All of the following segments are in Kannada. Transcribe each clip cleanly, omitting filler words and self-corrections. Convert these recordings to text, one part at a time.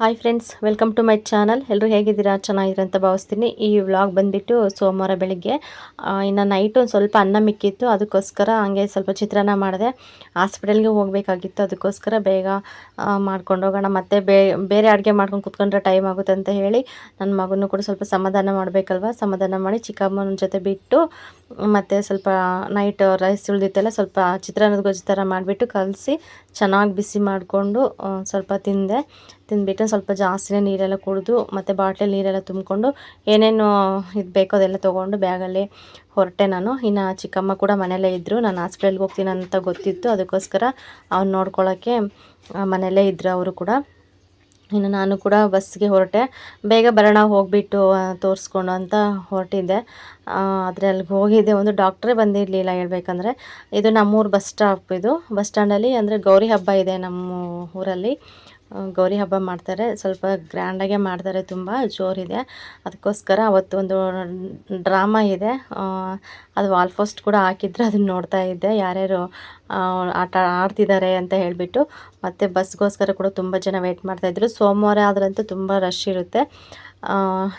Hi friends, welcome to my channel. ಎಲ್ಲರೂ ಹೇಗಿದ್ದೀರಾ? ಚೆನ್ನಾಗಿದ್ದೀರಾ ಅಂತ ಭಾವಿಸ್ತೀನಿ. ಈ ವ್ಲಾಗ್ ಬಂದುಬಿಟ್ಟು ಸೋಮವಾರ ಬೆಳಿಗ್ಗೆ. ಇನ್ನು ನೈಟು ಒಂದು ಸ್ವಲ್ಪ ಅನ್ನ ಮಿಕ್ಕಿತ್ತು, ಅದಕ್ಕೋಸ್ಕರ ಹಂಗೆ ಸ್ವಲ್ಪ ಚಿತ್ರಾನ್ನ ಮಾಡಿದೆ. ಹಾಸ್ಪಿಟಲ್ಗೆ ಹೋಗಬೇಕಾಗಿತ್ತು, ಅದಕ್ಕೋಸ್ಕರ ಬೇಗ ಮಾಡ್ಕೊಂಡು ಹೋಗೋಣ, ಮತ್ತು ಬೇರೆ ಅಡುಗೆ ಮಾಡ್ಕೊಂಡು ಕುತ್ಕೊಂಡ್ರೆ ಟೈಮ್ ಆಗುತ್ತೆ ಅಂತ ಹೇಳಿ ನನ್ನ ಮಗನೂ ಕೂಡ ಸ್ವಲ್ಪ ಸಮಾಧಾನ ಮಾಡಬೇಕಲ್ವ. ಸಮಾಧಾನ ಮಾಡಿ ಚಿಕ್ಕಮ್ಮನ ಜೊತೆ ಬಿಟ್ಟು ಮತ್ತು ಸ್ವಲ್ಪ ನೈಟ್ ರೈಸ್ ಉಳಿದಿತ್ತಲ್ಲ, ಸ್ವಲ್ಪ ಚಿತ್ರಾನ್ನದ ಗೊಜ್ಜು ಥರ ಮಾಡಿಬಿಟ್ಟು ಕಲಸಿ ಚೆನ್ನಾಗಿ ಬಿಸಿ ಮಾಡಿಕೊಂಡು ಸ್ವಲ್ಪ ತಿಂದ್ಬಿಟ್ಟು ಸ್ವಲ್ಪ ಜಾಸ್ತಿನೇ ನೀರೆಲ್ಲ ಕುಡಿದು ಮತ್ತು ಬಾಟ್ಲಲ್ಲಿ ನೀರೆಲ್ಲ ತುಂಬಿಕೊಂಡು ಏನೇನು ಇದು ಬೇಕೋ ಅದೆಲ್ಲ ತೊಗೊಂಡು ಬ್ಯಾಗಲ್ಲಿ ಹೊರಟೆ ನಾನು. ಇನ್ನು ಚಿಕ್ಕಮ್ಮ ಕೂಡ ಮನೆಯಲ್ಲೇ ಇದ್ದರು. ನಾನು ಹಾಸ್ಪಿಟಲ್ಗೆ ಹೋಗ್ತೀನಿ ಅಂತ ಗೊತ್ತಿತ್ತು, ಅದಕ್ಕೋಸ್ಕರ ಅವ್ನು ನೋಡ್ಕೊಳ್ಳೋಕ್ಕೆ ಮನೆಯಲ್ಲೇ ಇದ್ದರು ಅವರು ಕೂಡ. ಇನ್ನು ನಾನು ಕೂಡ ಬಸ್ಸಿಗೆ ಹೊರಟೆ. ಬೇಗ ಬರೋಣ ಹೋಗಿಬಿಟ್ಟು ತೋರಿಸ್ಕೊಂಡು ಅಂತ ಹೊರಟಿದ್ದೆ. ಆದರೆ ಅಲ್ಲಿಗೆ ಹೋಗಿದ್ದೆ, ಒಂದು ಡಾಕ್ಟ್ರೇ ಬಂದಿರಲಿಲ್ಲ ಹೇಳ್ಬೇಕಂದ್ರೆ. ಇದು ನಮ್ಮೂರು ಬಸ್ ಸ್ಟಾಪ್. ಇದು ಬಸ್ ಸ್ಟ್ಯಾಂಡಲ್ಲಿ ಅಂದರೆ ಗೌರಿ ಹಬ್ಬ ಇದೆ ನಮ್ಮ ಊರಲ್ಲಿ. ಗೌರಿ ಹಬ್ಬ ಮಾಡ್ತಾರೆ, ಸ್ವಲ್ಪ ಗ್ರ್ಯಾಂಡಾಗೆ ಮಾಡ್ತಾರೆ, ತುಂಬ ಜೋರಿದೆ. ಅದಕ್ಕೋಸ್ಕರ ಅವತ್ತು ಒಂದು ಡ್ರಾಮಾ ಇದೆ, ಅದು ವಾಲ್ ಪೋಸ್ಟ್ ಕೂಡ ಹಾಕಿದ್ರು, ಅದನ್ನು ನೋಡ್ತಾ ಇದ್ದೆ ಯಾರ್ಯಾರು ಆಟ ಆಡ್ತಿದ್ದಾರೆ ಅಂತ ಹೇಳಿಬಿಟ್ಟು. ಮತ್ತು ಬಸ್ಗೋಸ್ಕರ ಕೂಡ ತುಂಬ ಜನ ವೆಯ್ಟ್ ಮಾಡ್ತಾಯಿದ್ರು. ಸೋಮವಾರ ಆದ್ರಂತೂ ತುಂಬ ರಶ್ ಇರುತ್ತೆ.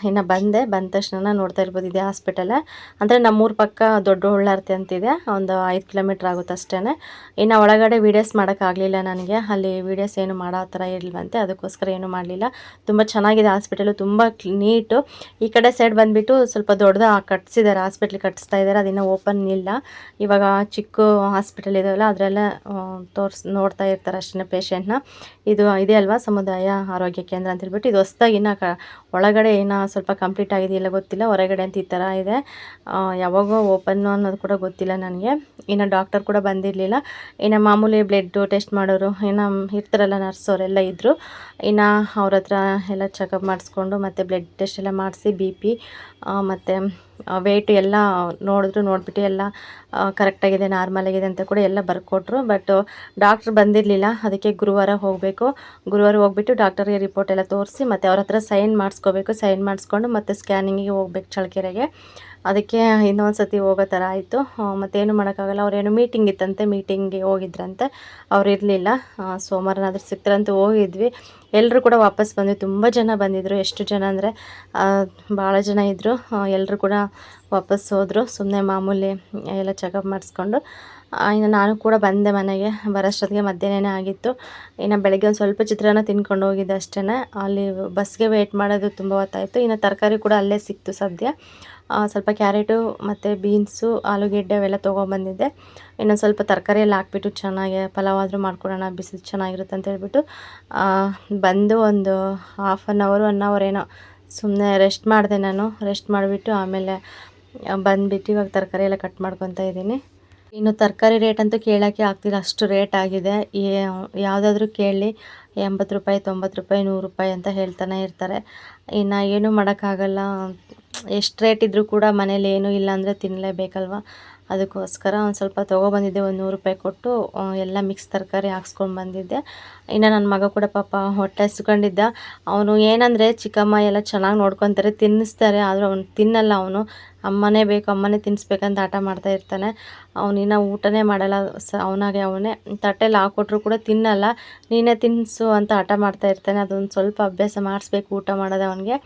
ಇನ್ನು ಬಂದ ತಕ್ಷಣ ನೋಡ್ತಾ ಇರ್ಬೋದು, ಇದೆ ಹಾಸ್ಪಿಟಲ್. ಅಂದರೆ ನಮ್ಮೂರ ಪಕ್ಕ ದೊಡ್ಡ ಉಳ್ಳಾರ್ತಿ ಅಂತಿದೆ, ಒಂದು 5 ಕಿಲೋಮೀಟ್ರ್ ಆಗುತ್ತೆ ಅಷ್ಟೇ. ಇನ್ನು ಒಳಗಡೆ ವೀಡಿಯೋಸ್ ಮಾಡೋಕ್ಕಾಗಲಿಲ್ಲ ನನಗೆ, ಅಲ್ಲಿ ವೀಡಿಯೋಸ್ ಏನು ಮಾಡೋ ಥರ ಇರಲ್ವಂತೆ, ಅದಕ್ಕೋಸ್ಕರ ಏನು ಮಾಡಲಿಲ್ಲ. ತುಂಬ ಚೆನ್ನಾಗಿದೆ ಹಾಸ್ಪಿಟಲು, ತುಂಬ ನೀಟು. ಈ ಕಡೆ ಸೈಡ್ ಬಂದುಬಿಟ್ಟು ಸ್ವಲ್ಪ ದೊಡ್ಡದು ಕಟ್ಸಿದ್ದಾರೆ, ಹಾಸ್ಪಿಟ್ಲ್ ಕಟ್ಟಿಸ್ತಾ ಇದ್ದಾರೆ, ಅದಿನ್ನೂ ಓಪನ್ ಇಲ್ಲ. ಇವಾಗ ಚಿಕ್ಕ ಹಾಸ್ಪಿಟಲ್ ಇದಾವಲ್ಲ ಅದರೆಲ್ಲ ನೋಡ್ತಾ ಇರ್ತಾರೆ ಅಷ್ಟೇ ಪೇಷೆಂಟ್ನ. ಇದು ಇದೆ ಅಲ್ವಾ ಸಮುದಾಯ ಆರೋಗ್ಯ ಕೇಂದ್ರ ಅಂತ ಹೇಳ್ಬಿಟ್ಟು, ಇದು ಹೊಸ್ದಾಗಿ ಒಳಗಡೆ ಏನೋ ಸ್ವಲ್ಪ ಕಂಪ್ಲೀಟ್ ಆಗಿದೆಯಲ್ಲ ಗೊತ್ತಿಲ್ಲ, ಹೊರಗಡೆ ಅಂತ ಈ ಥರ ಇದೆ. ಯಾವಾಗೋ ಓಪನ್ನು ಅನ್ನೋದು ಕೂಡ ಗೊತ್ತಿಲ್ಲ ನನಗೆ. ಇನ್ನು ಡಾಕ್ಟರ್ ಕೂಡ ಬಂದಿರಲಿಲ್ಲ. ಇನ್ನು ಮಾಮೂಲಿ ಬ್ಲಡ್ ಟೆಸ್ಟ್ ಮಾಡೋರು ಏನೋ ಇರ್ತಾರಲ್ಲ, ನರ್ಸ್ ಅವರೆಲ್ಲ ಇದ್ದರು. ಇನ್ನು ಅವ್ರ ಹತ್ರ ಎಲ್ಲ ಚೆಕಪ್ ಮಾಡಿಸ್ಕೊಂಡು ಮತ್ತು ಬ್ಲಡ್ ಟೆಸ್ಟ್ ಎಲ್ಲ ಮಾಡಿಸಿ BP ಮತ್ತು ವೆಯ್ಟು ಎಲ್ಲ ನೋಡಿಬಿಟ್ಟು ಎಲ್ಲ ಕರೆಕ್ಟಾಗಿದೆ, ನಾರ್ಮಲ್ ಆಗಿದೆ ಅಂತ ಕೂಡ ಎಲ್ಲ ಬರ್ಕೊಟ್ರು. ಬಟ್ ಡಾಕ್ಟ್ರ್ ಬಂದಿರಲಿಲ್ಲ, ಅದಕ್ಕೆ ಗುರುವಾರ ಹೋಗಬೇಕು. ಗುರುವಾರ ಹೋಗ್ಬಿಟ್ಟು ಡಾಕ್ಟರ್ಗೆ ರಿಪೋರ್ಟ್ ಎಲ್ಲ ತೋರಿಸಿ ಮತ್ತು ಅವ್ರ ಹತ್ರ ಸೈನ್ ಮಾಡಿಸ್ಕೋಬೇಕು. ಸೈನ್ ಮಾಡಿಸ್ಕೊಂಡು ಮತ್ತು ಸ್ಕ್ಯಾನಿಂಗಿಗೆ ಹೋಗ್ಬೇಕು ಚಳ್ಳಕೆರೆಗೆ. ಅದಕ್ಕೆ ಇನ್ನೊಂದು ಸತಿ ಹೋಗೋ ಥರ ಆಯಿತು. ಮತ್ತೇನು ಮಾಡೋಕ್ಕಾಗಲ್ಲ, ಅವ್ರೇನು ಮೀಟಿಂಗ್ ಇತ್ತಂತೆ, ಮೀಟಿಂಗ್ಗೆ ಹೋಗಿದ್ರಂತೆ, ಅವ್ರು ಇರಲಿಲ್ಲ. ಸೋಮವಾರನಾದರೂ ಸಿಗ್ತಾರಂತ ಹೋಗಿದ್ವಿ. ಎಲ್ಲರೂ ಕೂಡ ವಾಪಸ್ ಬಂದ್ವಿ, ತುಂಬ ಜನ ಬಂದಿದ್ದರು. ಎಷ್ಟು ಜನ ಅಂದರೆ ಭಾಳ ಜನ ಇದ್ದರು. ಎಲ್ಲರೂ ಕೂಡ ವಾಪಸ್ ಹೋದರು, ಸುಮ್ಮನೆ ಮಾಮೂಲಿ ಎಲ್ಲ ಚೆಕಪ್ ಮಾಡಿಸ್ಕೊಂಡು. ಇನ್ನು ನಾನು ಕೂಡ ಬಂದೆ ಮನೆಗೆ. ಬರೋಷ್ಟೊತ್ತಿಗೆ ಮಧ್ಯಾಹ್ನನೇ ಆಗಿತ್ತು. ಇನ್ನು ಬೆಳಗ್ಗೆ ಒಂದು ಸ್ವಲ್ಪ ಚಿತ್ರಾನ್ನ ತಿನ್ಕೊಂಡು ಹೋಗಿದ್ದೆ ಅಷ್ಟೇ. ಅಲ್ಲಿ ಬಸ್ಗೆ ವೆಯ್ಟ್ ಮಾಡೋದು ತುಂಬ ಹೊತ್ತಾಯಿತು. ಇನ್ನು ತರಕಾರಿ ಕೂಡ ಅಲ್ಲೇ ಸಿಕ್ತು ಸದ್ಯ. ಸ್ವಲ್ಪ ಕ್ಯಾರೆಟು ಮತ್ತು ಬೀನ್ಸು, ಆಲೂಗೆಡ್ಡೆ ಅವೆಲ್ಲ ತೊಗೊಂಬಂದಿದ್ದೆ. ಇನ್ನೊಂದು ಸ್ವಲ್ಪ ತರಕಾರಿ ಎಲ್ಲ ಹಾಕ್ಬಿಟ್ಟು ಚೆನ್ನಾಗಿ ಪಲಾವ್ ಆದರೂ ಮಾಡ್ಕೊಡೋಣ, ಬಿಸಿ ಚೆನ್ನಾಗಿರುತ್ತೆ ಅಂತ ಹೇಳ್ಬಿಟ್ಟು ಬಂದು ಒಂದು 1 ಅವರ್ ಏನೋ ಸುಮ್ಮನೆ ರೆಸ್ಟ್ ಮಾಡಿದೆ ನಾನು. ರೆಸ್ಟ್ ಮಾಡಿಬಿಟ್ಟು ಆಮೇಲೆ ಬಂದುಬಿಟ್ಟು ಇವಾಗ ತರಕಾರಿ ಎಲ್ಲ ಕಟ್ ಮಾಡ್ಕೊತಾ ಇದ್ದೀನಿ. ಇನ್ನು ತರಕಾರಿ ರೇಟ್ ಅಂತೂ ಕೇಳೋಕ್ಕೆ ಆಗ್ತಿಲ್ಲ, ಅಷ್ಟು ರೇಟ್ ಆಗಿದೆ. ಯಾವುದಾದ್ರೂ ಕೇಳಿ 80 ರೂಪಾಯಿ, 90 ರೂಪಾಯಿ, 100 ರೂಪಾಯಿ ಅಂತ ಹೇಳ್ತಾನೆ ಇರ್ತಾರೆ. ಇನ್ನು ಏನೂ ಮಾಡೋಕ್ಕಾಗಲ್ಲ. ಎಷ್ಟು ರೇಟ್ ಇದ್ದರೂ ಕೂಡ ಮನೇಲಿ ಏನೂ ಇಲ್ಲ ಅಂದರೆ ತಿನ್ನಲೇಬೇಕಲ್ವ. ಅದಕ್ಕೋಸ್ಕರ ಒಂದು ಸ್ವಲ್ಪ ತೊಗೊಬಂದಿದ್ದೆ, ಒಂದು 100 ರೂಪಾಯಿ ಕೊಟ್ಟು ಎಲ್ಲ ಮಿಕ್ಸ್ ತರಕಾರಿ ಹಾಕ್ಸ್ಕೊಂಡು ಬಂದಿದ್ದೆ. ಇನ್ನು ನನ್ನ ಮಗ ಕೂಡ ಪಾಪ ಹೊಟ್ಟೆ ಹಸ್ಕೊಂಡಿದ್ದ. ಅವನು ಏನಂದರೆ ಚಿಕ್ಕಮ್ಮ ಎಲ್ಲ ಚೆನ್ನಾಗಿ ನೋಡ್ಕೊತಾರೆ, ತಿನ್ನಿಸ್ತಾರೆ, ಆದರೂ ಅವ್ನು ತಿನ್ನಲ್ಲ. ಅವನು ಅಮ್ಮನೇ ಬೇಕು, ಅಮ್ಮನೇ ತಿನ್ನಿಸ್ಬೇಕಂತ ಆಟ ಮಾಡ್ತಾ ಇರ್ತಾನೆ. ಅವನಿನ್ನ ಊಟನೇ ಮಾಡಲ್ಲ. ಅವನಾಗೆ ಅವನೇ ತಟ್ಟೆಲ್ಲಿ ಹಾಕ್ಕೊಟ್ರು ಕೂಡ ತಿನ್ನಲ್ಲ. ನೀನೇ ತಿನ್ನಿಸು ಅಂತ ಹಠ ಮಾಡ್ತಾ ಇರ್ತಾನೆ. ಅದೊಂದು ಸ್ವಲ್ಪ ಅಭ್ಯಾಸ ಮಾಡಿಸ್ಬೇಕು ಊಟ ಮಾಡೋದು ಅವನಿಗೆ.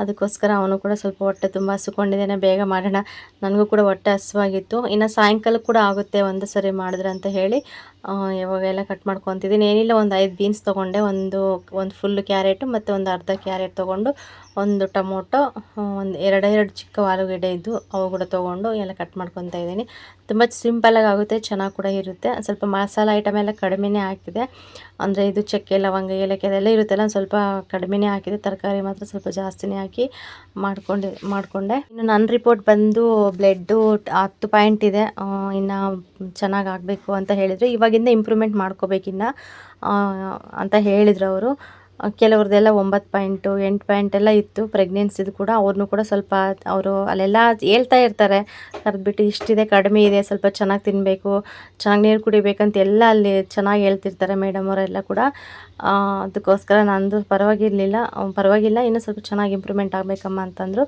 ಅದಕ್ಕೋಸ್ಕರ ಅವನು ಕೂಡ ಸ್ವಲ್ಪ ಹೊಟ್ಟೆ ತುಂಬ ಹಸ್ಕೊಂಡಿದ್ದಾನೆ, ಬೇಗ ಮಾಡೋಣ. ನನಗೂ ಕೂಡ ಹೊಟ್ಟೆ ಹಸ್ವಾಗಿತ್ತು. ಇನ್ನು ಸಾಯಂಕಾಲ ಕೂಡ ಆಗುತ್ತೆ ಒಂದು ಸರಿ ಮಾಡಿದ್ರೆ ಅಂತ ಹೇಳಿ ಇವಾಗೆಲ್ಲ ಕಟ್ ಮಾಡ್ಕೊತಿದ್ದೀನಿ. ಏನಿಲ್ಲ, ಒಂದು 5 ಬೀನ್ಸ್ ತೊಗೊಂಡೆ, ಒಂದು ಫುಲ್ ಕ್ಯಾರೆಟು ಮತ್ತು ಒಂದು ಅರ್ಧ ಕ್ಯಾರೆಟ್ ತೊಗೊಂಡು, ಒಂದು ಟೊಮೊಟೊ, ಒಂದು ಎರಡು ಚಿಕ್ಕ ಆಲೂಗಡ್ಡೆ ಇದ್ದು ಅವು ಕೂಡ ತೊಗೊಂಡು ಎಲ್ಲ ಕಟ್ ಮಾಡ್ಕೊತಾ ಇದ್ದೀನಿ. ತುಂಬ ಸಿಂಪಲಾಗಿ ಆಗುತ್ತೆ, ಚೆನ್ನಾಗಿ ಕೂಡ ಇರುತ್ತೆ. ಸ್ವಲ್ಪ ಮಸಾಲೆ ಐಟಮ್ ಎಲ್ಲ ಕಡಿಮೆನೇ ಹಾಕಿದೆ, ಅಂದರೆ ಇದು ಚಕ್ಕೆ, ಲವಂಗ, ಏಲಕ್ಕಿ ಅದೆಲ್ಲ ಇರುತ್ತಲ್ಲ, ಸ್ವಲ್ಪ ಕಡಿಮೆನೇ ಹಾಕಿದೆ. ತರಕಾರಿ ಮಾತ್ರ ಸ್ವಲ್ಪ ಜಾಸ್ತಿನೇ ಹಾಕಿ ಮಾಡಿಕೊಂಡೆ. ಇನ್ನು ನನ್ನ ರಿಪೋರ್ಟ್ ಬಂದು ಬ್ಲಡ್ಡು 10 ಪಾಯಿಂಟ್ ಇದೆ. ಇನ್ನು ಚೆನ್ನಾಗಿ ಆಗಬೇಕು ಅಂತ ಹೇಳಿದರು. ಇವಾಗಿಂದ ಇಂಪ್ರೂವ್ಮೆಂಟ್ ಮಾಡ್ಕೋಬೇಕಿನ್ನ ಅಂತ ಹೇಳಿದರು ಅವರು. ಕೆಲವ್ರದ್ದೆಲ್ಲ 9 ಪಾಯಿಂಟು, 8 ಪಾಯಿಂಟ್ ಎಲ್ಲ ಇತ್ತು ಪ್ರೆಗ್ನೆನ್ಸಿದು ಕೂಡ. ಅವ್ರನ್ನೂ ಕೂಡ ಸ್ವಲ್ಪ ಅವರು ಅಲ್ಲೆಲ್ಲ ಹೇಳ್ತಾ ಇರ್ತಾರೆ, ಕರೆದ್ಬಿಟ್ಟು ಇಷ್ಟಿದೆ, ಕಡಿಮೆ ಇದೆ, ಸ್ವಲ್ಪ ಚೆನ್ನಾಗಿ ತಿನ್ನಬೇಕು, ಚೆನ್ನಾಗಿ ನೀರು ಕುಡಿಬೇಕಂತ ಎಲ್ಲ ಅಲ್ಲಿ ಚೆನ್ನಾಗಿ ಹೇಳ್ತಿರ್ತಾರೆ ಮೇಡಮ್ ಅವರೆಲ್ಲ ಕೂಡ. ಅದಕ್ಕೋಸ್ಕರ ನಂದು ಪರವಾಗಿಲ್ಲ, ಇನ್ನೂ ಸ್ವಲ್ಪ ಚೆನ್ನಾಗಿ ಇಂಪ್ರೂವ್ಮೆಂಟ್ ಆಗಬೇಕಮ್ಮ ಅಂತಂದರು.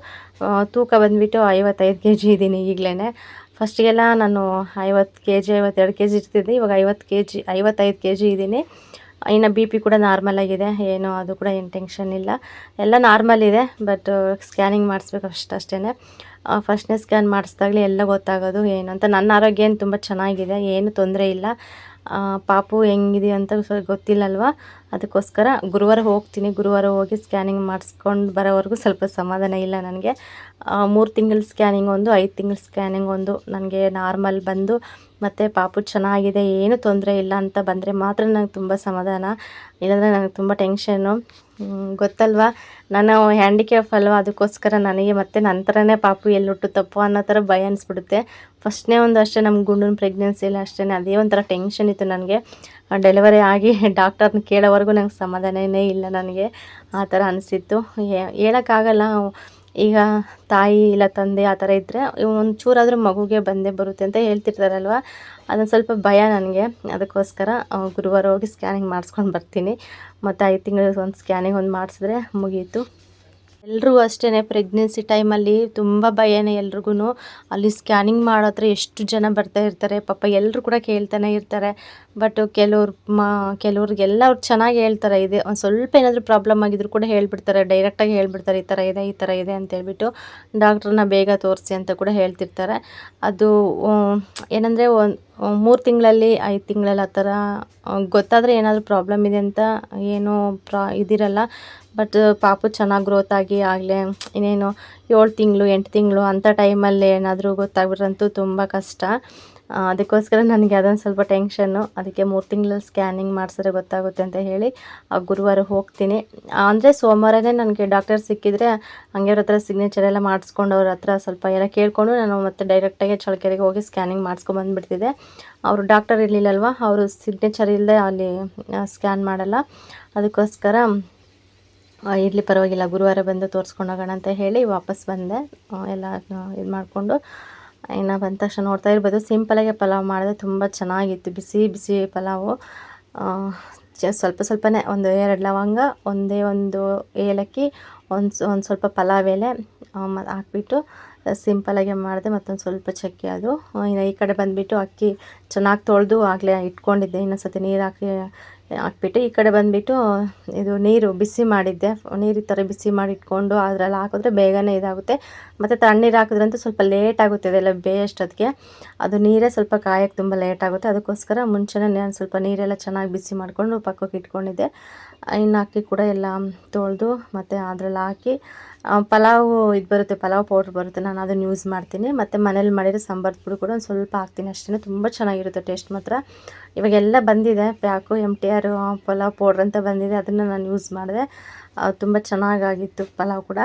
ತೂಕ ಬಂದುಬಿಟ್ಟು 55 kg ಇದ್ದೀನಿ ಈಗಲೇ. ಫಸ್ಟಿಗೆಲ್ಲ ನಾನು 50 kg 52 kg ಇರ್ತಿದ್ದೆ, ಇವಾಗ 55 kg ಇದ್ದೀನಿ. ಇನ್ನು ಬಿ ಪಿ ಕೂಡ ನಾರ್ಮಲ್ ಆಗಿದೆ, ಏನು ಅದು ಕೂಡ ಏನು ಟೆನ್ಷನ್ ಇಲ್ಲ, ಎಲ್ಲ ನಾರ್ಮಲ್ ಇದೆ. ಬಟ್ ಸ್ಕ್ಯಾನಿಂಗ್ ಮಾಡಿಸ್ಬೇಕು ಅಷ್ಟೇ. ಫಸ್ಟ್ನೇ ಸ್ಕ್ಯಾನ್ ಮಾಡಿಸ್ದಾಗಲೇ ಎಲ್ಲ ಗೊತ್ತಾಗೋದು ಏನು ಅಂತ. ನನ್ನ ಆರೋಗ್ಯ ಏನು ತುಂಬ ಚೆನ್ನಾಗಿದೆ, ಏನು ತೊಂದರೆ ಇಲ್ಲ. ಪಾಪು ಹೆಂಗಿದೆ ಅಂತ ಗೊತ್ತಿಲ್ಲಲ್ವ, ಅದಕ್ಕೋಸ್ಕರ ಗುರುವಾರ ಹೋಗ್ತೀನಿ. ಗುರುವಾರ ಹೋಗಿ ಸ್ಕ್ಯಾನಿಂಗ್ ಮಾಡಿಸ್ಕೊಂಡು ಬರೋವರೆಗೂ ಸ್ವಲ್ಪ ಸಮಾಧಾನ ಇಲ್ಲ ನನಗೆ. 3 ತಿಂಗಳ ಸ್ಕ್ಯಾನಿಂಗ್ ಒಂದು, 5 ತಿಂಗಳ ಸ್ಕ್ಯಾನಿಂಗ್ ಒಂದು ನನಗೆ ನಾರ್ಮಲ್ ಬಂದು, ಮತ್ತು ಪಾಪು ಚೆನ್ನಾಗಿದೆ, ಏನೂ ತೊಂದರೆ ಇಲ್ಲ ಅಂತ ಬಂದರೆ ಮಾತ್ರ ನನಗೆ ತುಂಬ ಸಮಾಧಾನ. ಇಲ್ಲಾಂದರೆ ನನಗೆ ತುಂಬ ಟೆನ್ಷನ್ನು. ಗೊತ್ತಲ್ವ, ನಾನು ಹ್ಯಾಂಡಿಕ್ಯಾಪ್ ಅಲ್ವ, ಅದಕ್ಕೋಸ್ಕರ ನನಗೆ ಮತ್ತೆ ನಂತರನೇ ಪಾಪು ಎಲ್ಲಿ ಹುಟ್ಟುತ್ತಪ್ಪೋ ಅನ್ನೋ ಥರ ಭಯ ಅನಿಸ್ಬಿಡುತ್ತೆ. ಫಸ್ಟ್ನೇ ಒಂದು ಅಷ್ಟೇ ನಮ್ಮ ಗುಂಡನ ಪ್ರೆಗ್ನೆನ್ಸಿಯಲ್ಲಿ ಅಷ್ಟೇ ಅದೇ ಒಂಥರ ಟೆನ್ಷನ್ ಇತ್ತು ನನಗೆ. ಡೆಲಿವರಿ ಆಗಿ ಡಾಕ್ಟರ್ನ ಕೇಳೋವರೆಗೂ ನಂಗೆ ಸಮಾಧಾನವೇ ಇಲ್ಲ, ನನಗೆ ಆ ಥರ ಅನಿಸಿತ್ತು. ಹೇಳೋಕ್ಕಾಗಲ್ಲ, ಈಗ ತಾಯಿ ಇಲ್ಲ ತಂದೆ ಆ ಥರ ಇದ್ದರೆ ಒಂದು ಚೂರಾದರೂ ಮಗುಗೆ ಬಂದೇ ಬರುತ್ತೆ ಅಂತ ಹೇಳ್ತಿರ್ತಾರಲ್ವ, ಅದೊಂದು ಸ್ವಲ್ಪ ಭಯ ನನಗೆ. ಅದಕ್ಕೋಸ್ಕರ ಗುರುವಾರ ಹೋಗಿ ಸ್ಕ್ಯಾನಿಂಗ್ ಮಾಡಿಸ್ಕೊಂಡು ಬರ್ತೀನಿ. ಮತ್ತು 5 ತಿಂಗಳಿಗೆ ಒಂದು ಸ್ಕ್ಯಾನಿಂಗ್ ಒಂದು ಮಾಡಿಸಿದ್ರೆ ಮುಗೀತು. ಎಲ್ರಿಗೂ ಅಷ್ಟೇ ಪ್ರೆಗ್ನೆನ್ಸಿ ಟೈಮಲ್ಲಿ ತುಂಬ ಭಯನೇ ಎಲ್ರಿಗೂ. ಅಲ್ಲಿ ಸ್ಕ್ಯಾನಿಂಗ್ ಮಾಡೋ ಹತ್ರ ಎಷ್ಟು ಜನ ಬರ್ತಾ ಇರ್ತಾರೆ, ಪಾಪ ಎಲ್ಲರೂ ಕೂಡ ಕೇಳ್ತಾನೆ ಇರ್ತಾರೆ. ಬಟ್ ಕೆಲವ್ರಿಗೆಲ್ಲ ಅವ್ರು ಚೆನ್ನಾಗಿ ಹೇಳ್ತಾರೆ. ಇದೆ ಒಂದು ಸ್ವಲ್ಪ ಏನಾದರೂ ಪ್ರಾಬ್ಲಮ್ ಆಗಿದ್ರು ಕೂಡ ಹೇಳ್ಬಿಡ್ತಾರೆ, ಡೈರೆಕ್ಟಾಗಿ ಹೇಳ್ಬಿಡ್ತಾರೆ, ಈ ಥರ ಇದೆ ಅಂತೇಳ್ಬಿಟ್ಟು. ಡಾಕ್ಟ್ರನ್ನ ಬೇಗ ತೋರಿಸಿ ಅಂತ ಕೂಡ ಹೇಳ್ತಿರ್ತಾರೆ. ಅದು ಏನಂದರೆ 3 ತಿಂಗಳಲ್ಲಿ 5 ತಿಂಗಳಲ್ಲಿ ಆ ಥರ ಗೊತ್ತಾದರೆ ಏನಾದರೂ ಪ್ರಾಬ್ಲಮ್ ಇದೆ ಅಂತ ಏನೂ ಇದಿರಲ್ಲ. ಬಟ್ ಪಾಪು ಚೆನ್ನಾಗಿ ಗ್ರೋತ್ ಆಗಿ ಆಗಲೇ ಇನ್ನೇನು 7 ತಿಂಗಳು 8 ತಿಂಗಳು ಅಂಥ ಟೈಮಲ್ಲಿ ಏನಾದರೂ ಗೊತ್ತಾಗ್ಬಿಟ್ರಂತೂ ತುಂಬ ಕಷ್ಟ. ಅದಕ್ಕೋಸ್ಕರ ನನಗೆ ಅದೊಂದು ಸ್ವಲ್ಪ ಟೆನ್ಷನ್ನು. ಅದಕ್ಕೆ 3 ತಿಂಗಳ ಸ್ಕ್ಯಾನಿಂಗ್ ಮಾಡಿಸಿದ್ರೆ ಗೊತ್ತಾಗುತ್ತೆ ಅಂತ ಹೇಳಿ ಗುರುವಾರ ಹೋಗ್ತೀನಿ. ಅಂದರೆ ಸೋಮವಾರನೇ ನನಗೆ ಡಾಕ್ಟರ್ ಸಿಕ್ಕಿದರೆ ಹಂಗೆ ಅವ್ರ ಹತ್ರ ಸಿಗ್ನೇಚರ್ ಎಲ್ಲ ಮಾಡಿಸ್ಕೊಂಡು ಅವ್ರ ಹತ್ರ ಸ್ವಲ್ಪ ಎಲ್ಲ ಕೇಳಿಕೊಂಡು ನಾನು ಮತ್ತೆ ಡೈರೆಕ್ಟಾಗಿ ಚಳ್ಳಕೆರೆಗೆ ಹೋಗಿ ಸ್ಕ್ಯಾನಿಂಗ್ ಮಾಡಿಸ್ಕೊಂಬಂದುಬಿಡ್ತಿದ್ದೆ. ಅವರು ಡಾಕ್ಟರ್ ಇರಲಿಲ್ಲಲ್ವ, ಅವರು ಸಿಗ್ನೇಚರ್ ಇಲ್ಲದೆ ಅಲ್ಲಿ ಸ್ಕ್ಯಾನ್ ಮಾಡಲ್ಲ. ಅದಕ್ಕೋಸ್ಕರ ಇರಲಿ ಪರವಾಗಿಲ್ಲ, ಗುರುವಾರ ಬಂದು ತೋರಿಸ್ಕೊಂಡು ಹೋಗೋಣ ಅಂತ ಹೇಳಿ ವಾಪಸ್ ಬಂದೆ. ಎಲ್ಲ ಇದು ಮಾಡಿಕೊಂಡು ಇನ್ನು ಬಂದ ತಕ್ಷಣ ನೋಡ್ತಾ ಇರ್ಬೋದು, ಸಿಂಪಲಾಗೆ ಪಲಾವ್ ಮಾಡಿದೆ, ತುಂಬ ಚೆನ್ನಾಗಿತ್ತು. ಬಿಸಿ ಬಿಸಿ ಪಲಾವು. ಸ್ವಲ್ಪನೇ 1-2 ಲವಂಗ, ಒಂದು ಏಲಕ್ಕಿ, ಒಂದು ಸ್ವಲ್ಪ ಪಲಾವ್ ಎಲೆ ಹಾಕ್ಬಿಟ್ಟು ಸಿಂಪಲಾಗೆ ಮಾಡಿದೆ. ಮತ್ತೊಂದು ಸ್ವಲ್ಪ ಚಕ್ಕೆ. ಅದು ಇನ್ನು ಈ ಕಡೆ ಬಂದುಬಿಟ್ಟು ಅಕ್ಕಿ ಚೆನ್ನಾಗಿ ತೊಳೆದು ಆಗಲೇ ಇಟ್ಕೊಂಡಿದ್ದೆ, ಇನ್ನೊಂದು ಸತಿ ನೀರು ಹಾಕ್ಬಿಟ್ಟು ಈ ಕಡೆ ಬಂದುಬಿಟ್ಟು ಇದು ನೀರು ಬಿಸಿ ಮಾಡಿದ್ದೆ. ನೀರು ಈ ಥರ ಬಿಸಿ ಮಾಡಿ ಇಟ್ಕೊಂಡು ಅದರಲ್ಲಿ ಹಾಕಿದ್ರೆ ಬೇಗನೆ ಇದಾಗುತ್ತೆ. ಮತ್ತು ತಣ್ಣೀರು ಹಾಕಿದ್ರಂತೂ ಸ್ವಲ್ಪ ಲೇಟ್ ಆಗುತ್ತೆ ಅದೆಲ್ಲ ಬೇಯೋಷ್ಟೊತ್ತಿಗೆ. ಅದು ನೀರೇ ಸ್ವಲ್ಪ ಕಾಯೋಕ್ಕೆ ತುಂಬ ಲೇಟ್ ಆಗುತ್ತೆ. ಅದಕ್ಕೋಸ್ಕರ ಮುಂಚೆನೇ ನಾನು ಸ್ವಲ್ಪ ನೀರೆಲ್ಲ ಚೆನ್ನಾಗಿ ಬಿಸಿ ಮಾಡಿಕೊಂಡು ಪಕ್ಕಕ್ಕೆ ಇಟ್ಕೊಂಡಿದ್ದೆ. ಇನ್ನು ಅಕ್ಕಿ ಕೂಡ ಎಲ್ಲ ತೊಳೆದು ಮತ್ತು ಅದರಲ್ಲಿ ಹಾಕಿ ಪಲಾವು ಇದು ಬರುತ್ತೆ, ಪಲಾವ್ ಪೌಡ್ರ್ ಬರುತ್ತೆ, ನಾನು ಅದನ್ನು ಯೂಸ್ ಮಾಡ್ತೀನಿ. ಮತ್ತು ಮನೇಲಿ ಮಾಡಿರೋ ಸಾಂಬಾರು ಪುಡಿ ಕೂಡ ಒಂದು ಸ್ವಲ್ಪ ಹಾಕ್ತೀನಿ ಅಷ್ಟೇ. ತುಂಬ ಚೆನ್ನಾಗಿರುತ್ತೆ ಟೇಸ್ಟ್ ಮಾತ್ರ. ಇವಾಗೆಲ್ಲ ಬಂದಿದೆ ಪ್ಯಾಕು, MTR ಪಲಾವ್ ಪೌಡ್ರ್ ಅಂತ ಬಂದಿದೆ, ಅದನ್ನು ನಾನು ಯೂಸ್ ಮಾಡಿದೆ. ತುಂಬ ಚೆನ್ನಾಗಾಗಿತ್ತು ಪಲಾವ್ ಕೂಡ.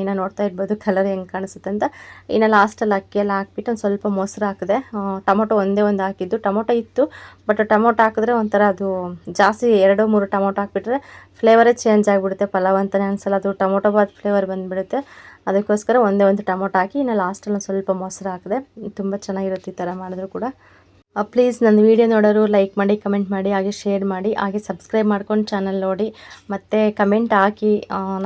ಇನ್ನು ನೋಡ್ತಾ ಇರ್ಬೋದು ಕಲರ್ ಹೆಂಗೆ ಕಾಣಿಸುತ್ತೆ ಅಂತ. ಇನ್ನು ಲಾಸ್ಟಲ್ಲಿ ಅಕ್ಕಿ ಎಲ್ಲ ಹಾಕ್ಬಿಟ್ಟು ಒಂದು ಸ್ವಲ್ಪ ಮೊಸರು ಹಾಕಿದೆ. ಟೊಮೊಟೊ ಒಂದೇ ಒಂದು ಹಾಕಿದ್ದು, ಟೊಮೊಟೊ ಇತ್ತು ಬಟ್ ಟೊಮೊಟೊ ಹಾಕಿದ್ರೆ ಒಂಥರ ಅದು ಜಾಸ್ತಿ 2-3 ಟೊಮೊಟೊ ಹಾಕ್ಬಿಟ್ರೆ ಫ್ಲೇವರೇ ಚೇಂಜ್ ಆಗಿಬಿಡುತ್ತೆ, ಪಲಾವ್ ಅಂತಲೇ ಅನಿಸಲ್ಲ, ಅದು ಟೊಮೊಟೊ ಬಾತ್ ಫ್ಲೇವರ್ ಬಂದುಬಿಡುತ್ತೆ. ಅದಕ್ಕೋಸ್ಕರ ಒಂದೇ ಒಂದು ಟೊಮೊಟೊ ಹಾಕಿ ಇನ್ನು ಲಾಸ್ಟಲ್ಲಿ ಒಂದು ಸ್ವಲ್ಪ ಮೊಸರು ಹಾಕಿದೆ. ತುಂಬ ಚೆನ್ನಾಗಿರುತ್ತೆ ಈ ಥರ ಮಾಡಿದ್ರು ಕೂಡ. ಪ್ಲೀಸ್ ನನ್ನ ವೀಡಿಯೋ ನೋಡೋರು ಲೈಕ್ ಮಾಡಿ, ಕಮೆಂಟ್ ಮಾಡಿ, ಹಾಗೆ ಶೇರ್ ಮಾಡಿ, ಹಾಗೆ ಸಬ್ಸ್ಕ್ರೈಬ್ ಮಾಡ್ಕೊಂಡು ಚಾನಲ್ ನೋಡಿ, ಮತ್ತು ಕಮೆಂಟ್ ಹಾಕಿ,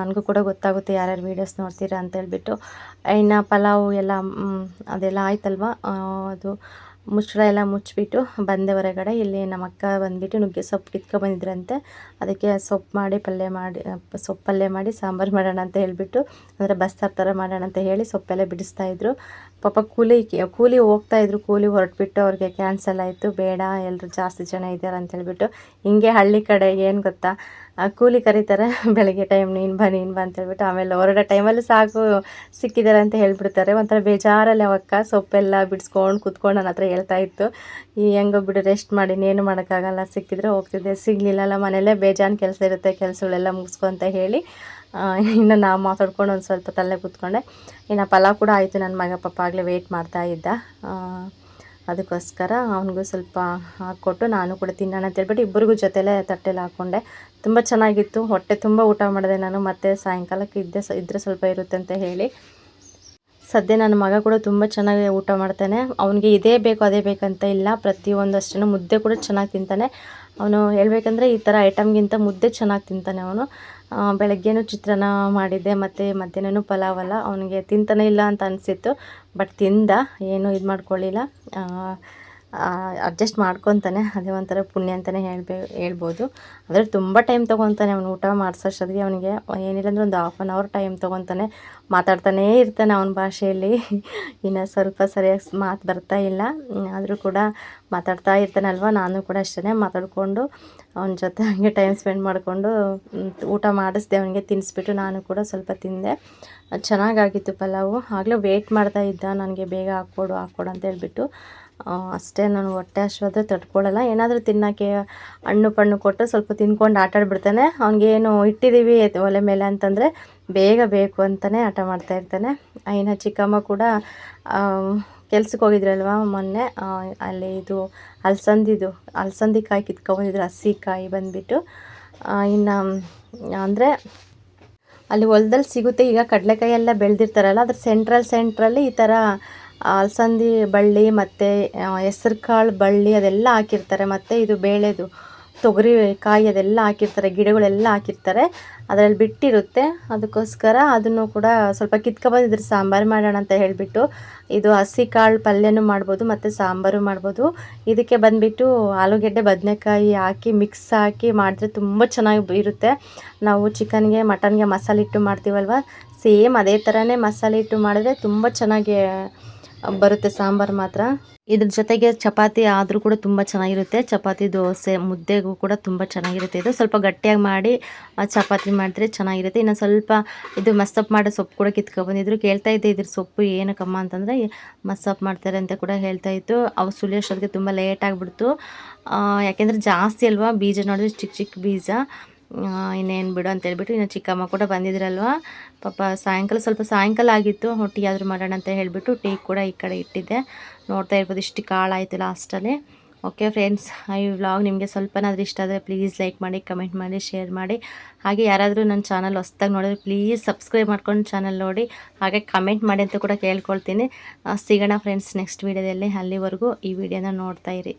ನನಗೂ ಕೂಡ ಗೊತ್ತಾಗುತ್ತೆ ಯಾರ್ಯಾರು ವೀಡಿಯೋಸ್ ನೋಡ್ತೀರಾ ಅಂತೇಳ್ಬಿಟ್ಟು. ಇನ್ನು ಪಲಾವು ಎಲ್ಲ ಅದೆಲ್ಲ ಆಯ್ತಲ್ವ, ಅದು ಮುಚ್ಚಳ ಎಲ್ಲ ಮುಚ್ಚಿಬಿಟ್ಟು ಬಂದೆ ಹೊರಗಡೆ. ಇಲ್ಲಿ ನಮ್ಮ ಅಕ್ಕ ಬಂದುಬಿಟ್ಟು ನುಗ್ಗೆ ಸೊಪ್ಪು ಕಿತ್ಕೊಬಂದಿದ್ರಂತೆ, ಅದಕ್ಕೆ ಸೊಪ್ಪು ಪಲ್ಯ ಮಾಡಿ ಸಾಂಬಾರು ಮಾಡೋಣ ಅಂತ ಹೇಳಿಬಿಟ್ಟು, ಅಂದರೆ ಬಸ್ಸಾರು ಥರ ಮಾಡೋಣ ಅಂತ ಹೇಳಿ ಸೊಪ್ಪೆಲ್ಲ ಬಿಡಿಸ್ತಾಯಿದ್ರು. ಪಾಪ ಕೂಲಿ ಹೋಗ್ತಾಯಿದ್ರು, ಕೂಲಿ ಹೊರಟ್ಬಿಟ್ಟು ಅವ್ರಿಗೆ ಕ್ಯಾನ್ಸಲ್ ಆಯಿತು, ಬೇಡ ಎಲ್ಲರೂ ಜಾಸ್ತಿ ಜನ ಇದ್ದಾರೆ ಅಂತೇಳ್ಬಿಟ್ಟು. ಹಿಂಗೆ ಹಳ್ಳಿ ಕಡೆ ಏನು ಗೊತ್ತಾ, ಕೂಲಿ ಕರೀತಾರೆ ಬೆಳಗ್ಗೆ ಟೈಮ್, ನೀನು ಬಾ ಅಂತೇಳ್ಬಿಟ್ಟು, ಆಮೇಲೆ ಹೊರಡೋ ಟೈಮಲ್ಲಿ ಸಾಕು ಸಿಕ್ಕಿದ್ದಾರೆ ಅಂತ ಹೇಳ್ಬಿಡ್ತಾರೆ. ಒಂಥರ ಬೇಜಾರಲ್ಲಿ ಅವಕ್ಕ ಸೊಪ್ಪೆಲ್ಲ ಬಿಡಿಸ್ಕೊಂಡು ಕೂತ್ಕೊಂಡು ನನ್ನ ಹತ್ರ ಹೇಳ್ತಾಯಿತ್ತು, ಹೆಂಗೋ ಬಿಡು ರೆಸ್ಟ್ ಮಾಡಿ, ಇನ್ನೇನು ಮಾಡೋಕ್ಕಾಗಲ್ಲ, ಸಿಕ್ಕಿದ್ರೆ ಹೋಗ್ತಿದ್ದೆ, ಸಿಗಲಿಲ್ಲಲ್ಲ ಮನೆಯಲ್ಲೇ ಬೇಜಾನು ಕೆಲಸ ಇರುತ್ತೆ, ಕೆಲಸಗಳೆಲ್ಲ ಮುಗಿಸ್ಕೊ ಅಂತ ಹೇಳಿ ಇನ್ನು ನಾವು ಮಾತಾಡ್ಕೊಂಡು ಒಂದು ಸ್ವಲ್ಪ ತಲೆ ಕೂತ್ಕೊಂಡೆ. ಇನ್ನು ಪಲಾವ್ ಕೂಡ ಆಯಿತು. ನನ್ನ ಮಗ ಪಾಪ ಆಗಲೇ ವೆಯ್ಟ್ ಮಾಡ್ತಾ ಇದ್ದ, ಅದಕ್ಕೋಸ್ಕರ ಅವನಿಗೂ ಸ್ವಲ್ಪ ಹಾಕ್ಕೊಟ್ಟು ನಾನು ಕೂಡ ತಿನ್ನೋಣ ಅಂತೇಳ್ಬಿಟ್ಟು ಇಬ್ಬರಿಗೂ ಜೊತೆಲೇ ತಟ್ಟೆಲಿ ಹಾಕ್ಕೊಂಡೆ. ತುಂಬ ಚೆನ್ನಾಗಿತ್ತು, ಹೊಟ್ಟೆ ತುಂಬ ಊಟ ಮಾಡಿದೆ ನಾನು. ಮತ್ತು ಸಾಯಂಕಾಲಕ್ಕೆ ಇದ್ದರೆ ಸ್ವಲ್ಪ ಇರುತ್ತೆ ಅಂತ ಹೇಳಿ. ಸದ್ಯ ನನ್ನ ಮಗ ಕೂಡ ತುಂಬ ಚೆನ್ನಾಗಿ ಊಟ ಮಾಡ್ತಾನೆ. ಅವನಿಗೆ ಇದೇ ಬೇಕು ಅದೇ ಬೇಕಂತ ಇಲ್ಲ, ಪ್ರತಿಯೊಂದು ಅಷ್ಟೇ. ಮುದ್ದೆ ಕೂಡ ಚೆನ್ನಾಗಿ ತಿಂತಾನೆ ಅವನು. ಹೇಳ್ಬೇಕಂದ್ರೆ ಈ ಥರ ಐಟಮ್ಗಿಂತ ಮುದ್ದೆ ಚೆನ್ನಾಗಿ ತಿಂತಾನೆ ಅವನು. ಬೆಳಗ್ಗೆನೂ ಚಿತ್ರಾನ್ನ ಮಾಡಿದ್ದೆ, ಮತ್ತು ಮಧ್ಯಾಹ್ನನೂ ಪಲಾವಲ್ಲ. ಅವನಿಗೆ ತಿಂತಾನೆ ಇಲ್ಲ ಅಂತ ಅನಿಸಿತ್ತು, ಬಟ್ ತಿಂದ, ಏನೂ ಇದು ಮಾಡ್ಕೊಳ್ಳಿಲ್ಲ. ಅಡ್ಜಸ್ಟ್ ಮಾಡ್ಕೊತಾನೆ. ಅದೇ ಒಂಥರ ಪುಣ್ಯ ಅಂತಲೇ ಹೇಳ್ಬೋದು. ಆದರೆ ತುಂಬ ಟೈಮ್ ತೊಗೊತಾನೆ ಅವನು ಊಟ ಮಾಡಿಸೋಷ್ಟೊತ್ತಿಗೆ. ಅವನಿಗೆ ಏನಿಲ್ಲ ಅಂದರೆ ಒಂದು ಹಾಫ್ ಆನ್ ಅವರ್ ಟೈಮ್ ತೊಗೊತಾನೆ. ಮಾತಾಡ್ತಾನೇ ಇರ್ತಾನೆ ಅವನ ಭಾಷೆಯಲ್ಲಿ. ಇನ್ನು ಸ್ವಲ್ಪ ಸರಿಯಾಗಿ ಮಾತು ಬರ್ತಾ ಇಲ್ಲ, ಆದರೂ ಕೂಡ ಮಾತಾಡ್ತಾ ಇರ್ತಾನಲ್ವ. ನಾನು ಕೂಡ ಅಷ್ಟೇ ಮಾತಾಡಿಕೊಂಡು ಅವನ ಜೊತೆ ಹಾಗೆ ಟೈಮ್ ಸ್ಪೆಂಡ್ ಮಾಡಿಕೊಂಡು ಊಟ ಮಾಡಿಸ್ದೆ. ಅವನಿಗೆ ತಿನ್ನಿಸ್ಬಿಟ್ಟು ನಾನು ಕೂಡ ಸ್ವಲ್ಪ ತಿಂದೆ. ಚೆನ್ನಾಗಾಗಿತ್ತು ಪಲಾವು. ಆಗಲೇ ವೆಯ್ಟ್ ಮಾಡ್ತಾ ಇದ್ದ, ನನಗೆ ಬೇಗ ಹಾಕ್ಕೊಡು ಅಂತ ಹೇಳ್ಬಿಟ್ಟು. ಅಷ್ಟೇ, ನಾನು ಹೊಟ್ಟೆ ಹಶ್ವಾದ್ರೆ ತಡ್ಕೊಳ್ಳಲ್ಲ. ಏನಾದರೂ ತಿನ್ನೋಕ್ಕೆ ಹಣ್ಣು ಪಣ್ಣು ಕೊಟ್ಟು ಸ್ವಲ್ಪ ತಿನ್ಕೊಂಡು ಆಟಾಡ್ಬಿಡ್ತಾನೆ. ಅವ್ನಿಗೇನು ಇಟ್ಟಿದ್ದೀವಿ ಒಲೆ ಮೇಲೆ ಅಂತಂದರೆ ಬೇಗ ಬೇಕು ಅಂತಲೇ ಹಠ ಮಾಡ್ತಾಯಿರ್ತಾನೆ. ಇನ್ನು ಚಿಕ್ಕಮ್ಮ ಕೂಡ ಕೆಲ್ಸಕ್ಕೆ ಹೋಗಿದ್ರಲ್ವ ಮೊನ್ನೆ, ಅಲ್ಲಿ ಇದು ಅಲಸಂದಿ ಕಾಯಿ ಕಿತ್ಕೊಬಂದಿದ್ರು, ಹಸಿ ಕಾಯಿ ಬಂದುಬಿಟ್ಟು. ಇನ್ನು ಅಂದರೆ ಅಲ್ಲಿ ಹೊಲ್ದಲ್ಲಿ ಸಿಗುತ್ತೆ. ಈಗ ಕಡಲೆಕಾಯಿ ಎಲ್ಲ ಬೆಳೆದಿರ್ತಾರಲ್ಲ, ಅದ್ರ ಸೆಂಟ್ರಲ್ಲಿ ಈ ಥರ ಅಲಸಂದಿ ಬಳ್ಳಿ ಮತ್ತು ಹೆಸ್ರು ಕಾಳು ಬಳ್ಳಿ ಅದೆಲ್ಲ ಹಾಕಿರ್ತಾರೆ. ಮತ್ತು ಇದು ಬೇಳೆದು ತೊಗರಿ ಕಾಯಿ ಅದೆಲ್ಲ ಹಾಕಿರ್ತಾರೆ, ಗಿಡಗಳೆಲ್ಲ ಹಾಕಿರ್ತಾರೆ. ಅದರಲ್ಲಿ ಬಿಟ್ಟಿರುತ್ತೆ. ಅದಕ್ಕೋಸ್ಕರ ಅದನ್ನು ಕೂಡ ಸ್ವಲ್ಪ ಕಿತ್ಕೊಬಂದಿದ್ರು, ಸಾಂಬಾರು ಮಾಡೋಣ ಅಂತ ಹೇಳಿಬಿಟ್ಟು. ಇದು ಹಸಿ ಕಾಳು ಪಲ್ಯನೂ ಮಾಡ್ಬೋದು ಮತ್ತು ಸಾಂಬಾರು ಮಾಡ್ಬೋದು. ಇದಕ್ಕೆ ಬಂದುಬಿಟ್ಟು ಆಲೂಗೆಡ್ಡೆ ಬದನೆಕಾಯಿ ಹಾಕಿ ಮಿಕ್ಸ್ ಹಾಕಿ ಮಾಡಿದ್ರೆ ತುಂಬ ಚೆನ್ನಾಗಿ ಇರುತ್ತೆ. ನಾವು ಚಿಕನ್ಗೆ ಮಟನ್ಗೆ ಮಸಾಲೆ ಇಟ್ಟು ಮಾಡ್ತೀವಲ್ವ, ಸೇಮ್ ಅದೇ ಥರನೇ ಮಸಾಲೆ ಇಟ್ಟು ಮಾಡಿದ್ರೆ ತುಂಬ ಚೆನ್ನಾಗಿ ಬರುತ್ತೆ ಸಾಂಬಾರು ಮಾತ್ರ. ಇದ್ರ ಜೊತೆಗೆ ಚಪಾತಿ ಆದರೂ ಕೂಡ ತುಂಬ ಚೆನ್ನಾಗಿರುತ್ತೆ. ಚಪಾತಿ, ದೋಸೆ, ಮುದ್ದೆಗೂ ಕೂಡ ತುಂಬ ಚೆನ್ನಾಗಿರುತ್ತೆ. ಇದು ಸ್ವಲ್ಪ ಗಟ್ಟಿಯಾಗಿ ಮಾಡಿ ಚಪಾತಿ ಮಾಡಿದ್ರೆ ಚೆನ್ನಾಗಿರುತ್ತೆ. ಇನ್ನು ಸ್ವಲ್ಪ ಇದು ಮಸ್ಸಪ್ ಮಾಡೋ ಸೊಪ್ಪು ಕೂಡ ಕಿತ್ಕೊಬಂದಿದ್ರು. ಕೇಳ್ತಾ ಇದ್ದೆ ಇದ್ರ ಸೊಪ್ಪು ಏನಕ್ಕಮ್ಮ ಅಂತಂದರೆ ಮಸ್ಸಪ್ ಮಾಡ್ತಾರೆ ಅಂತ ಕೂಡ ಹೇಳ್ತಾ ಇತ್ತು. ಅವು ಸುಲಿಯೋಷ್ಟೊತ್ತಿಗೆ ತುಂಬ ಲೇಟ್ ಆಗಿಬಿಡ್ತು. ಯಾಕೆಂದರೆ ಜಾಸ್ತಿ ಅಲ್ವಾ, ಬೀಜ ನೋಡಿದ್ರೆ ಚಿಕ್ಕ ಚಿಕ್ಕ ಬೀಜ. ಇನ್ನೇನು ಬಿಡು ಅಂತ ಹೇಳ್ಬಿಟ್ಟು ಇನ್ನು ಚಿಕ್ಕಮ್ಮ ಕೂಡ ಬಂದಿದ್ರಲ್ವ ಪಾಪ. ಸ್ವಲ್ಪ ಸಾಯಂಕಾಲ ಆಗಿತ್ತು, ಟೀ ಆದರೂ ಮಾಡೋಣ ಅಂತ ಹೇಳಿಬಿಟ್ಟು ಟೀ ಕೂಡ ಈ ಕಡೆ ಇಟ್ಟಿದ್ದೆ. ನೋಡ್ತಾ ಇರ್ಬೋದು ಇಷ್ಟು ಕಾಳಾಯಿತು ಲಾಸ್ಟಲ್ಲಿ. ಓಕೆ ಫ್ರೆಂಡ್ಸ್, ಈ ವ್ಲಾಗ್ ನಿಮಗೆ ಸ್ವಲ್ಪನಾದರೂ ಇಷ್ಟ ಆದರೆ ಪ್ಲೀಸ್ ಲೈಕ್ ಮಾಡಿ, ಕಮೆಂಟ್ ಮಾಡಿ, ಶೇರ್ ಮಾಡಿ. ಹಾಗೆ ಯಾರಾದರೂ ನನ್ನ ಚಾನಲ್ ಹೊಸ್ದಾಗಿ ನೋಡಿದ್ರೆ ಪ್ಲೀಸ್ ಸಬ್ಸ್ಕ್ರೈಬ್ ಮಾಡ್ಕೊಂಡು ಚಾನಲ್ ನೋಡಿ, ಹಾಗೆ ಕಮೆಂಟ್ ಮಾಡಿ ಅಂತ ಕೂಡ ಕೇಳ್ಕೊಳ್ತೀನಿ. ಸಿಗೋಣ ಫ್ರೆಂಡ್ಸ್ ನೆಕ್ಸ್ಟ್ ವೀಡಿಯೋದಲ್ಲಿ. ಅಲ್ಲಿವರೆಗೂ ಈ ವಿಡಿಯೋನ ನೋಡ್ತಾ ಇರಿ.